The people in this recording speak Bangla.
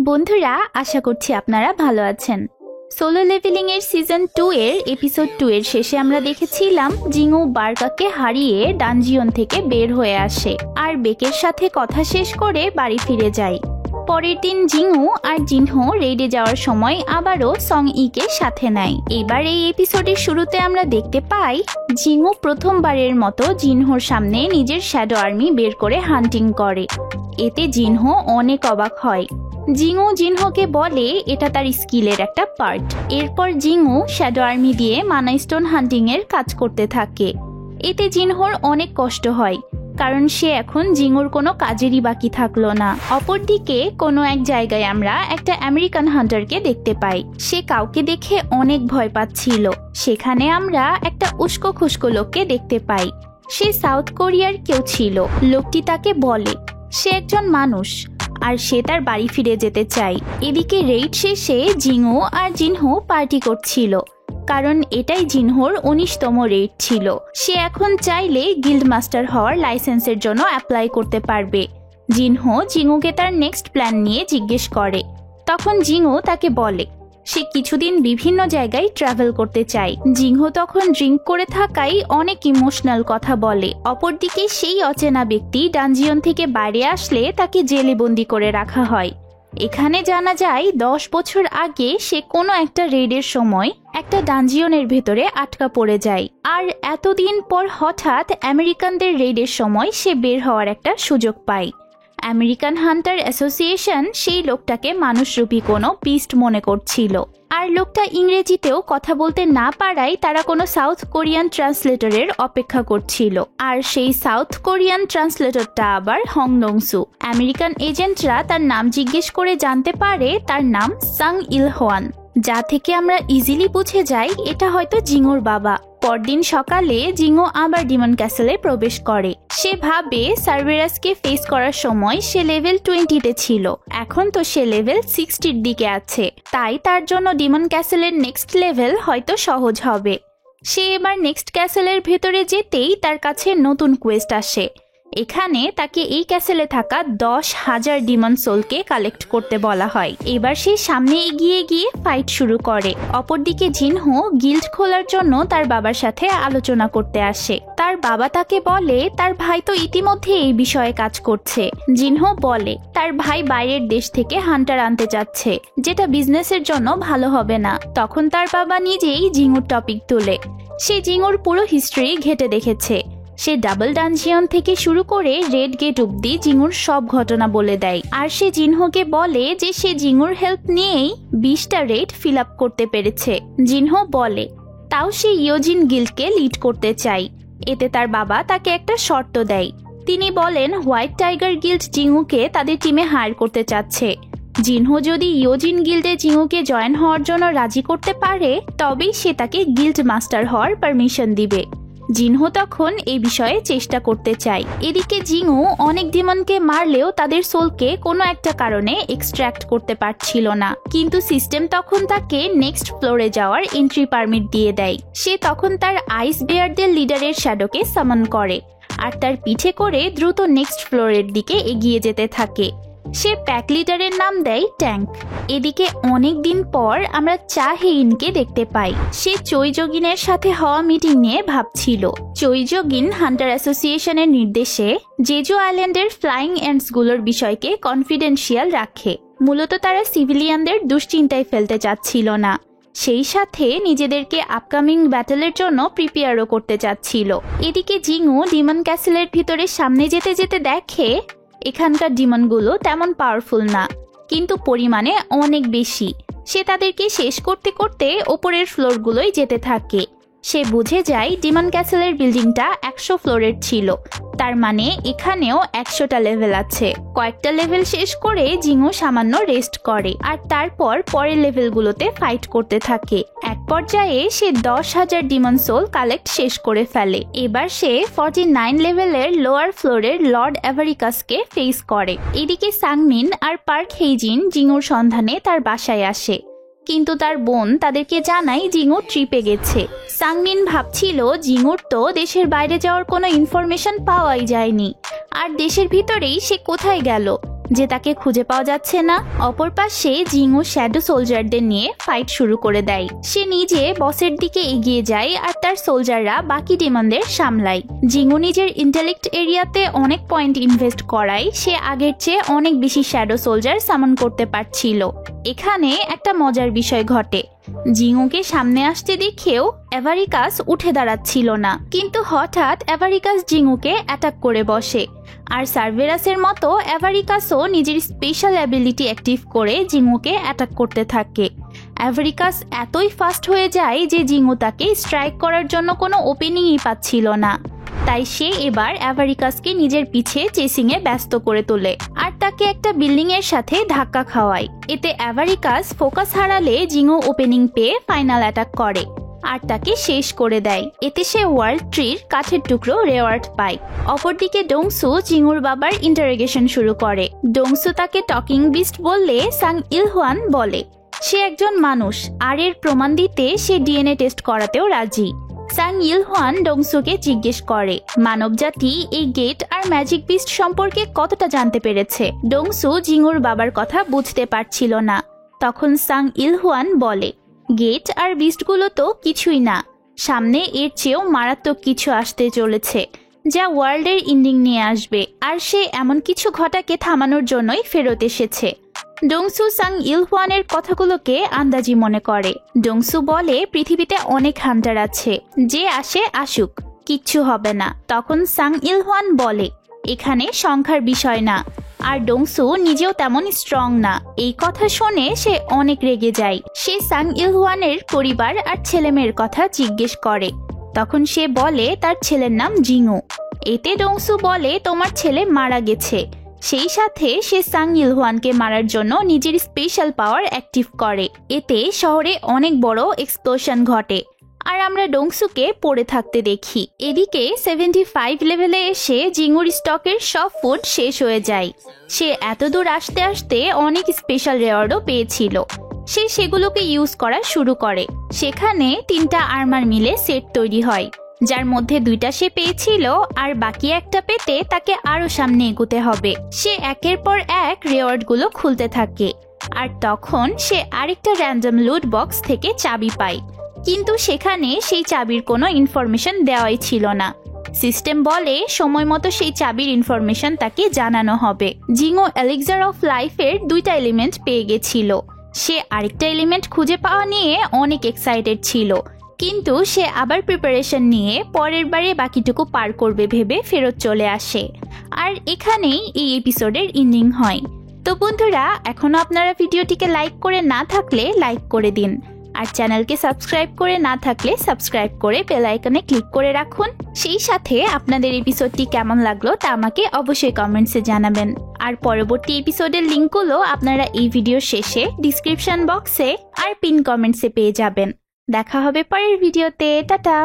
বন্ধুরা, আশা করছি আপনারা ভালো আছেন। সোলো লেভেলিং এর সিজন 2 এর এপিসোড 2 এর শেষে আমরা দেখেছিলাম জিংউ বার্কাকে হারিয়ে ডানজিয়ন থেকে বের হয়ে আসে আর বেকের সাথে কথা শেষ করে বাড়ি ফিরে যায়। পরের দিন জিংউ আর জিনহো রেইডে যাওয়ার সময় আবারও সং ইকে সাথে নেয়। এবার এই এপিসোডের শুরুতে আমরা দেখতে পাই জিংউ প্রথমবারের মতো জিনহোর সামনে নিজের শ্যাডো আর্মি বের করে হান্টিং করে। এতে জিনহো অনেক অবাক হয়। জিংউ জিনহোকে বলে এটা তার স্কিলের একটা পার্ট। এরপর জিংউ শ্যাডো আর্মি দিয়ে মানা স্টোন হান্টিং এর কাজ করতে থাকে। এতে জিনহোর অনেক কষ্ট হয়, কারণ সে এখন জিংউর কোনো কাজেরই বাকি থাকলো না। অপরদিকে কোনো এক জায়গায় আমরা একটা আমেরিকান হান্টারকে দেখতে পাই। সে কাউকে দেখে অনেক ভয় পাচ্ছিল। সেখানে আমরা একটা উস্কো খুস্কো লোককে দেখতে পাই। সে সাউথ কোরিয়ার কেউ ছিল। লোকটি তাকে বলে সে একজন মানুষ আর সে তার বাড়ি ফিরে যেতে চায়। এদিকে রেইড শেষে জিংউ আর জিনহো পার্টি করছিল, কারণ এটাই জিনহোর 19তম রেইড ছিল। সে এখন চাইলে গিল্ড মাস্টার হওয়ার লাইসেন্সের জন্য অ্যাপ্লাই করতে পারবে। জিনহো জিংউকে তার নেক্সট প্ল্যান নিয়ে জিজ্ঞেস করে। তখন জিংউ তাকে বলে সে কিছুদিন বিভিন্ন জায়গায় ট্রাভেল করতে চায়। জিংহো তখন ড্রিঙ্ক করে থাকায় অনেক ইমোশনাল কথা বলে। অপরদিকে সেই অচেনা ব্যক্তি ডানজিয়ন থেকে বাইরে আসলে তাকে জেলে বন্দি করে রাখা হয়। এখানে জানা যায় 10 বছর আগে সে কোনো একটা রেডের সময় একটা ডানজিয়নের ভেতরে আটকা পড়ে যায়, আর এতদিন পর হঠাৎ আমেরিকানদের রেডের সময় সে বের হওয়ার একটা সুযোগ পায়। আমেরিকান হান্টার অ্যাসোসিয়েশন সেই লোকটাকে মানুষরূপী কোনো বিস্ট মনে করছিল, আর লোকটা ইংরেজিতেও কথা বলতে না পারায় তারা কোনো সাউথ কোরিয়ান ট্রান্সলেটরের অপেক্ষা করছিল। আর সেই সাউথ কোরিয়ান ট্রান্সলেটরটা আবার হং ডং-সু। আমেরিকান এজেন্টরা তার নাম জিজ্ঞেস করে জানতে পারে তার নাম সাং ইল হোয়ান, যা থেকে আমরা ইজিলি বুঝে যাই এটা হয়তো জিংউর বাবা। পরদিন সকালে জিংউ আবার ডিমন ক্যাসেলে প্রবেশ করে। সে ভাবে সার্ভেরাসকে ফেস করার সময় সে লেভেল 20-তে ছিল, এখন তো সে লেভেল 60-র দিকে আছে, তাই তার জন্য ডিমন ক্যাসেলের নেক্সট লেভেল হয়তো সহজ হবে। সে এবার নেক্সট ক্যাসেলের ভেতরে যেতেই তার কাছে নতুন কোয়েস্ট আসে। এখানে তাকে এই ক্যাসেলে থাকা 10,000 ডিমন সোলকে কালেক্ট করতে বলা হয়। এবার সে সামনে এগিয়ে গিয়ে ফাইট শুরু করে। অপরদিকে জিনহো গিল্ড খোলার জন্য তার বাবার সাথে আলোচনা করতে আসে। তার বাবা তাকে বলে তার ভাই তো ইতিমধ্যে এই বিষয়ে কাজ করছে। জিনহো বলে তার ভাই বাইরের দেশ থেকে হান্টার আনতে চাচ্ছে, যেটা বিজনেসের জন্য ভালো হবে না। তখন তার বাবা নিজেই জিংউর টপিক তোলে। সে জিংউর পুরো হিস্ট্রি ঘেটে দেখেছে। সে ডাবল ডানজিয়ন থেকে শুরু করে রেড গেট অব্দি জিংউর সব ঘটনা বলে দেয়। আর সে জিনহোকে বলে যে সে জিংউর হেল্প নিয়েই 20টা রেড ফিল আপ করতে পেরেছে। জিনহো বলে তাও সে ইয়োজিন গিল্ডকে লিড করতে চায়। এতে তার বাবা তাকে একটা শর্ত দেয়। তিনি বলেন হোয়াইট টাইগার গিল্ড জিংউকে তাদের টিমে হায়ার করতে চাচ্ছে। জিনহো যদি ইয়োজিন গিল্ডে জিংউকে জয়েন হওয়ার জন্য রাজি করতে পারে, তবেই সে তাকে গিল্ড মাস্টার হওয়ার পারমিশন দিবে। জিনহো তখন এই বিষয়ে চেষ্টা করতে চায়। এদিকে জিংউ অনেক ডিমনকে মারলেও তাদের সোলকে কোনো একটা কারণে এক্সট্র্যাক্ট করতে পারছিল না, কিন্তু সিস্টেম তখন তাকে নেক্সট ফ্লোরে যাওয়ার এন্ট্রি পারমিট দিয়ে দেয়। সে তখন তার আইস বেয়ারদের লিডারের শ্যাডোকে সামন করে আর তার পিঠে করে দ্রুত নেক্সট ফ্লোরের দিকে এগিয়ে যেতে থাকে। সে প্যাক লিডারের নাম দেয় ট্যাঙ্ক। এদিকে অনেক দিন পর আমরা চা হেইনকে দেখতে পাই। সে চৈজগিনের সাথে হওয়া মিটিং নিয়ে ভাবছিল। চৈজগিন হান্টার অ্যাসোসিয়েশনের নির্দেশে জেজু আইল্যান্ডের ফ্লাইং এন্টস গুলোর বিষয়কে কনফিডেন্সিয়াল রাখে। মূলত তারা সিভিলিয়ানদের দুশ্চিন্তায় ফেলতে চাচ্ছিল না, সেই সাথে নিজেদেরকে আপকামিং ব্যাটেলের জন্য প্রিপেয়ারও করতে চাচ্ছিল। এদিকে জিংউ ডিমন ক্যাসেলের ভিতরে সামনে যেতে যেতে দেখে এখানকার ডিমনগুলো তেমন পাওয়ারফুল না, কিন্তু পরিমাণে অনেক বেশি। সে তাদেরকে শেষ করতে করতে ওপরের ফ্লোরগুলোই যেতে থাকে। সে বুঝে যায় ডিমন ক্যাসেলের বিল্ডিংটা 100 ফ্লোরের ছিল, তার মানে এখানেও 100টা লেভেল আছে। কয়েকটা লেভেল শেষ করে জিংউ সামান্য রেস্ট করে আর তারপর পরের লেভেলগুলোতে ফাইট করতে থাকে। এক পর্যায়ে সে 10,000 ডিমন সোল কালেক্ট শেষ করে ফেলে। এবার সে 49 লেভেলের লোয়ার ফ্লোরের লর্ড অ্যাভারিকাসকে ফেস করে। এদিকে সাংমিন আর পার্ক হেইজিন জিংউর সন্ধানে তার বাসায় আসে, কিন্তু তার বোন তাদেরকে জানায় জিংউ ট্রিপে গেছে। সাংমিন ভাবছিল জিংউর তো দেশের বাইরে যাওয়ার কোনো ইনফরমেশন পাওয়াই যায়নি, আর দেশের ভিতরেই সে কোথায় গেল। যে তাকে খুঁজে পাওয়া যাচ্ছে না। অপর পাশে জিংও শ্যাডো সোলজারদের নিয়ে ফাইট শুরু করে দেয়। সে নিজে বসের দিকে এগিয়ে যায় আর তার সোলজাররা বাকি ডিমনদের সামলায়। জিংও নিজের ইন্টেলেক্ট এরিয়াতে অনেক পয়েন্ট ইনভেস্ট করায় সে আগের চেয়ে অনেক বেশি শ্যাডো সোলজার সামন করতে পারছিল। এখানে একটা মজার বিষয় ঘটে। জিংওকে সামনে আসতে দেখেও এভারিকাস উঠে দাঁড়াচ্ছিল না, কিন্তু হঠাৎ এভারিকাস জিংওকে অ্যাটাক করে বসে। আর সার্ভেরাসের মতো এভারিকাসও নিজের স্পেশাল অ্যাবিলিটি অ্যাক্টিভ করে জিংওকে অ্যাটাক করতে থাকে। এভারিকাস এতই ফাস্ট হয়ে যায় যে জিংও তাকে স্ট্রাইক করার জন্য কোনো ওপেনিংই পাচ্ছিল না। তাই সে এবার এভারিকাসকে নিজের পিছে চেসিংয়ে ব্যস্ত করে তোলে আর তাকে একটা বিল্ডিং এর সাথে ধাক্কা খাওয়ায়। এতে এভারিকাস ফোকাস হারালে জিংও ওপেনিং পেয়ে ফাইনাল অ্যাটাক করে আর তাকে শেষ করে দেয়। এতে সে ওয়ার্ল্ড ট্রির কাঠের টুকরো রেওয়ার্ড পায়। অপরদিকে ডোংসু জিংুর বাবার ইন্টারোগেশন শুরু করে। ডোংসু তাকে টকিং বিস্ট বললে সাং ইলহুয়ান বলে সে একজন মানুষ আর এর প্রমাণ দিতে সে ডিএনএ টেস্ট করাতেও রাজি। সাং ইলহুয়ান ডোংসুকে জিজ্ঞেস করে মানবজাতি এই গেট আর ম্যাজিক বিস্ট সম্পর্কে কতটা জানতে পেরেছে। ডোংসু জিংুর বাবার কথা বুঝতে পারছিল না। তখন সাং ইলহুয়ান বলে গেট আর বিস্টগুলো তো কিছুই না, সামনে এর চেয়েও মারাত্মক কিছু আসতে চলেছে যা ওয়ার্ল্ডের এন্ডিং নিয়ে আসবে, আর সে এমন কিছু ঘটাকে থামানোর জন্যই ফেরত এসেছে। ডোংসু সাং ইলহুয়ানের কথাগুলোকে আন্দাজি মনে করে। ডোংসু বলে পৃথিবীতে অনেক হান্টার আছে, যে আসে আসুক, কিচ্ছু হবে না। তখন সাং ইলহুয়ান বলে এখানে সংখ্যার বিষয় না, আর ডোংসু নিজেও তেমন স্ট্রং না। এই কথা শুনে সে অনেক রেগে যায়। সে সাং ইলহুয়ানের পরিবার আর ছেলেমেয়ের কথা জিজ্ঞেস করে। তখন সে বলে তার ছেলের নাম জিংও। এতে ডোংসু বলে তোমার ছেলে মারা গেছে। সেই সাথে সে সাং ইলহুয়ানকে মারার জন্য নিজের স্পেশাল পাওয়ার অ্যাক্টিভ করে। এতে শহরে অনেক বড় এক্সপ্লোশন ঘটে আর আমরা ডোংসুকে পড়ে থাকতে দেখি। এদিকে 75 লেভেলে এসে জিংুর স্টকের সব ফুড শেষ হয়ে যায়। সে এতদূর আসতে আসতে অনেক স্পেশাল রেওয়ার্ডও পেয়েছিল। সে সেগুলোকে ইউজ করা শুরু করে। সেখানে 3টা আর্মার মিলে সেট তৈরি হয়, যার মধ্যে 2টা সে পেয়েছিল আর বাকি একটা পেতে তাকে আরো সামনে এগোতে হবে। সে একের পর এক রেওয়ার্ডগুলো খুলতে থাকে আর তখন সে আরেকটা র্যান্ডম লুট বক্স থেকে চাবি পায়, কিন্তু সেখানে সেই চাবির কোনো ইনফরমেশন দেওয়াই ছিল না। সিস্টেম বলে সময় মতো সেই চাবির ইনফরমেশন তাকে জানানো হবে। জিংও এলিক্সার অফ লাইফের 2টা এলিমেন্ট পেয়ে গেছিল। সে আরেকটা এলিমেন্ট খুঁজে পাওয়া নিয়ে অনেক এক্সাইটেড ছিল, কিন্তু সে আবার প্রিপারেশন নিয়ে পরের বারে বাকিটুকু পার করবে ভেবে ফেরত চলে আসে। আর এখানেই এই এপিসোডের এন্ডিং হয়। তো বন্ধুরা, এখনো আপনারা ভিডিওটিকে লাইক করে না থাকলে লাইক করে দিন, আর চ্যানেলকে সাবস্ক্রাইব করে না থাকলে সাবস্ক্রাইব করে বেল আইকনে ক্লিক করে রাখুন। সেই সাথে আপনাদের এপিসোডটি কেমন লাগলো তা আমাকে অবশ্যই কমেন্টসে জানাবেন। আর পরবর্তী এপিসোডের লিঙ্কগুলো আপনারা এই ভিডিওর শেষে ডিসক্রিপশন বক্সে আর পিন কমেন্টসে পেয়ে যাবেন। দেখা হবে পরের ভিডিওতে। টাটা।